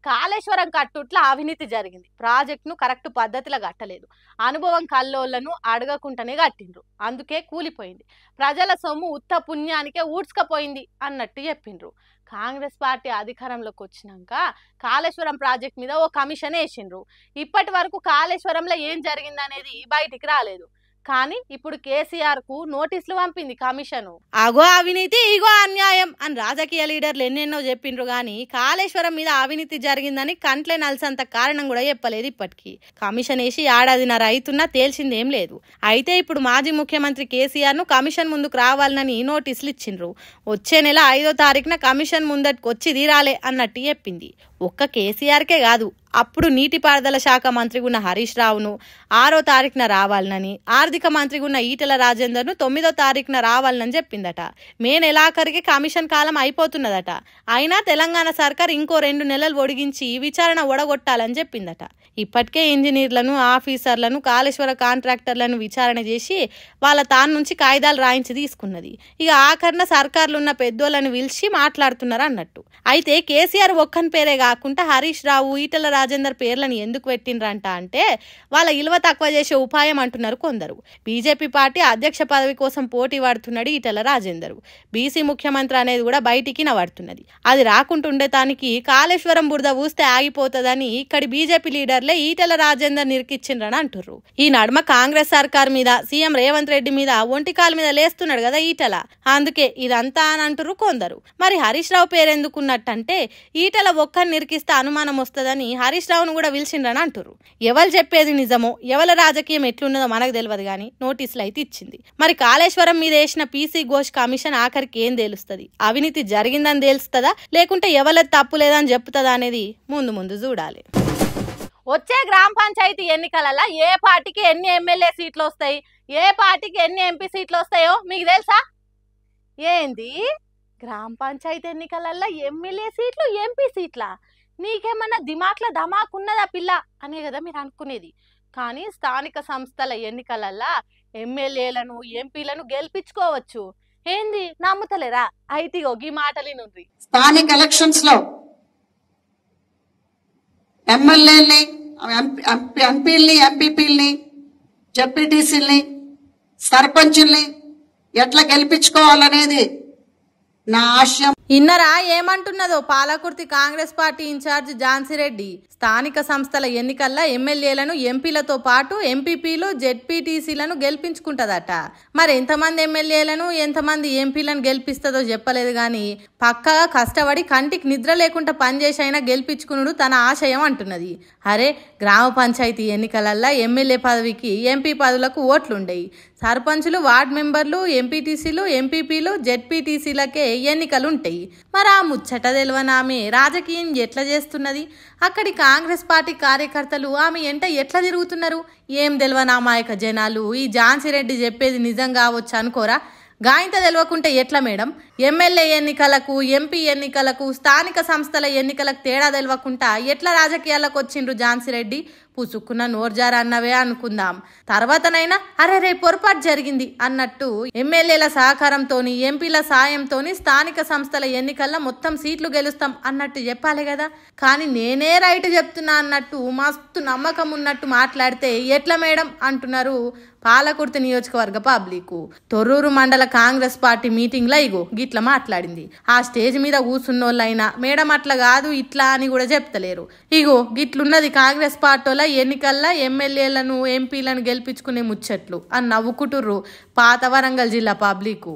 కాళేశ్వరం కట్టుట్ల అవినీతి జరిగింది. ప్రాజెక్టును కరెక్ట్ పద్ధతిలో కట్టలేదు. అనుభవం కల్లోళ్లను అడగకుండానే కట్టిండ్రు. అందుకే కూలిపోయింది. ప్రజల సొమ్ము ఉత్త పుణ్యానికే ఊడ్చుకపోయింది అన్నట్టు చెప్పిండ్రు. కాంగ్రెస్ పార్టీ అధికారంలోకి వచ్చినాక కాళేశ్వరం ప్రాజెక్ట్ మీద ఓ కమిషన్ వేసిండ్రు. ఇప్పటి వరకు కాళేశ్వరంలో ఏం జరిగిందనేది బయటికి రాలేదు. కానీ ఇప్పుడు కేసీఆర్ కు నోటీసులు పంపింది కమిషన్. అగో అవినీతి ఇగో అన్యాయం అని రాజకీయ లీడర్లు ఎన్నెన్నో చెప్పిండ్రు గాని కాళేశ్వరం మీద అవినీతి జరిగిందని కంట్లే నలిసంత కారణం కూడా చెప్పలేదు. ఇప్పటికీ కమిషన్ వేసి ఏడాదిన్నర అవుతున్నా తేల్చిందేం లేదు. అయితే ఇప్పుడు మాజీ ముఖ్యమంత్రి కేసీఆర్ ను కమిషన్ ముందుకు రావాలని నోటీసులు ఇచ్చిండ్రు. వచ్చే నెల 5వ తారీఖున కమిషన్ ముందటికి వచ్చి తీరాలే అన్నట్టు చెప్పింది. ఒక్క కేసీఆర్కే కాదు, అప్పుడు నీటిపారుదల శాఖ మంత్రిగా ఉన్న హరీష్ రావును 6వ తారీఖున రావాలని, ఆర్థిక మంత్రిగా ఉన్న ఈటెల రాజేందర్ను 9వ తారీఖున రావాలని చెప్పిందట. మే నెలాఖరికి కమిషన్ కాలం అయిపోతున్నదట. అయినా తెలంగాణ సర్కార్ ఇంకో 2 నెలలు ఒడిగించి విచారణ ఒడగొట్టాలని చెప్పిందట. ఇప్పటికే ఇంజనీర్లను, ఆఫీసర్లను, కాళేశ్వర కాంట్రాక్టర్లను విచారణ చేసి వాళ్ళ తాను నుంచి కాయిదాలు రాయించి తీసుకున్నది. ఇక ఆఖరణ సర్కార్లు ఉన్న పెద్దోళ్ళని పిలిచి మాట్లాడుతున్నారు అన్నట్టు. అయితే కేసీఆర్ ఒక్కని పేరే కాకుండా హరీష్ రావు, ఈటెల రాజేందర్ పేర్లను ఎందుకు పెట్టిండ్రంట అంటే వాళ్ళ ఇలువ తక్కువ చేసే ఉపాయం అంటున్నారు కొందరు. బీజేపీ పార్టీ అధ్యక్ష పదవి కోసం పోటీ పడుతున్నాడు ఈటెల రాజేందర్. బీసీ ముఖ్యమంత్రి అనేది కూడా బయటికి నడుతున్నది. అది రాకుంటుండేతానికి కాళేశ్వరం బురద ఊస్తే ఆగిపోతుందని ఇక్కడి బీజేపీ లీడర్లే ఈటెల రాజేందర్ నిరికిచ్చిండ్రని అంటుర్రు. ఈ నడుమ కాంగ్రెస్ సర్కార్ మీద, సీఎం రేవంత్ రెడ్డి మీద ఒంటికాల మీద లేస్తున్నాడు కదా ఈటెల. అందుకే ఇదంతా అని అంటుర్రు కొందరు. మరి హరీష్ రావు పేరు ఎందుకున్నట్టంటే ఈటెల ఒక్కరిని నిరికిస్తే అనుమానం వస్తుందని హరీష్ రావును కూడా పిలిచిండ్రని అంటుర్రు. ఎవరు చెప్పేది నిజమో, ఎవరి రాజకీయం ఎట్లున్నదో మనకు తెలియదు కానీ నోటీసులు అయితే ఇచ్చింది. మరి కాళేశ్వరం మీద వేసిన పీసీ ఘోష్ కమిషన్ ఆఖరికి ఏం తేలుస్తుంది? అవినీతి జరిగిందని తేలుస్తుందా, లేకుంటే ఎవరి తప్పు లేదని చెప్తుందా అనేది ముందు చూడాలి. వచ్చే గ్రామ పంచాయతీ ఎన్నికలలో ఏ పార్టీకి ఎన్ని ఎమ్మెల్యే సీట్లు వస్తాయి, ఏ పార్టీకి ఎన్ని ఎంపీ సీట్లు వస్తాయో మీకు తెలుసా? ఏంది గ్రామ పంచాయతీ ఎన్నికలలో ఎమ్మెల్యే సీట్లు, ఎంపీ సీట్లా? నీకేమన్నా దిమాక్ల ధమాకున్నదా పిల్ల అనే కదా మీరు అనుకునేది. కానీ స్థానిక సంస్థల ఎన్నికలల్లో ఎమ్మెల్యేలను, ఎంపీలను గెలిపించుకోవచ్చు. ఏంది నమ్ముతలేరా? అయితే ఈ మాటలినుండ్రి. స్థానిక ఎలక్షన్స్ లో ఎమ్మెల్యేని, ఎంపీల్ని, ఎంపీపీల్ని, జెడ్పీటీసీల్ని, సర్పంచుల్ని ఎట్లా గెలిపించుకోవాలనేది నా ఆశయం. ఇన్నరా ఏమంటున్నదో పాలకుర్తి కాంగ్రెస్ పార్టీ ఇన్ఛార్జ్ ఝాన్సీ రెడ్డి. స్థానిక సంస్థల ఎన్నికల్లో ఎమ్మెల్యేలను, ఎంపీలతో పాటు ఎంపీపీలు, జెడ్పీటీసీలను గెలిపించుకుంటదట. మరి ఎంతమంది ఎమ్మెల్యేలను, ఎంతమంది ఎంపీలను గెలిపిస్తుందో చెప్పలేదు గాని పక్కగా కష్టపడి కంటికి నిద్ర లేకుండా పనిచేసైనా గెలిపించుకునుడు తన ఆశయం అంటున్నది. అరే గ్రామ పంచాయతీ ఎన్నికలల్లో ఎమ్మెల్యే పదవికి, ఎంపీ పదవులకు ఓట్లుండేవి. సర్పంచులు, వార్డు మెంబర్లు, ఎంపీటీసీలు, ఎంపీపీలు, జెడ్పీటీసీలకే ఎన్నికలు ఉంటాయి. మరి ఆ ముచ్చట తెలియనామె రాజకీయం ఎట్లా చేస్తున్నది? అక్కడి కాంగ్రెస్ పార్టీ కార్యకర్తలు ఆమె ఎంట ఎట్లా తిరుగుతున్నారు? ఏం తెలియనామాయక జనాలు ఈ ఝాన్సీ రెడ్డి చెప్పేది నిజం కావచ్చు అనుకోరా? గాయంత తెలియకుంటే ఎట్లా మేడం? ఎమ్మెల్యే ఎన్నికలకు, ఎంపీ ఎన్నికలకు, స్థానిక సంస్థల ఎన్నికలకు తేడా తెలియకుండా ఎట్లా రాజకీయాలకు వచ్చిండ్రు ఝాన్సీ రెడ్డి? పుసుక్కున్న నోర్జార అన్నవే అనుకుందాం. తర్వాతనైనా అరే రే పొరపాటు జరిగింది అన్నట్టు ఎమ్మెల్యేల సహకారంతోని, ఎంపీల సాయంతోని స్థానిక సంస్థల ఎన్నికల్లో మొత్తం సీట్లు గెలుస్తాం అన్నట్టు చెప్పాలి కదా. కానీ నేనే రైట్ చెప్తున్నా అన్నట్టు మస్తు నమ్మకం ఉన్నట్టు మాట్లాడితే ఎట్లా మేడం అంటున్నారు పాలకుర్తి నియోజకవర్గ పబ్లిక్. తొర్రూరు మండల కాంగ్రెస్ పార్టీ మీటింగ్ లో ఇగో గిట్లా మాట్లాడింది. ఆ స్టేజ్ మీద కూర్చున్నోళ్ళైనా మేడం అట్లా కాదు ఇట్లా అని కూడా చెప్తలేరు. ఇగో గిట్లున్నది కాంగ్రెస్ పార్టీల ఎన్నికల్లో ఎమ్మెల్యేలను, ఎంపీలను గెలిపించుకునే ముచ్చట్లు అని నవ్వుకుంటుర్రు పాత వరంగల్ జిల్లా పబ్లిక్.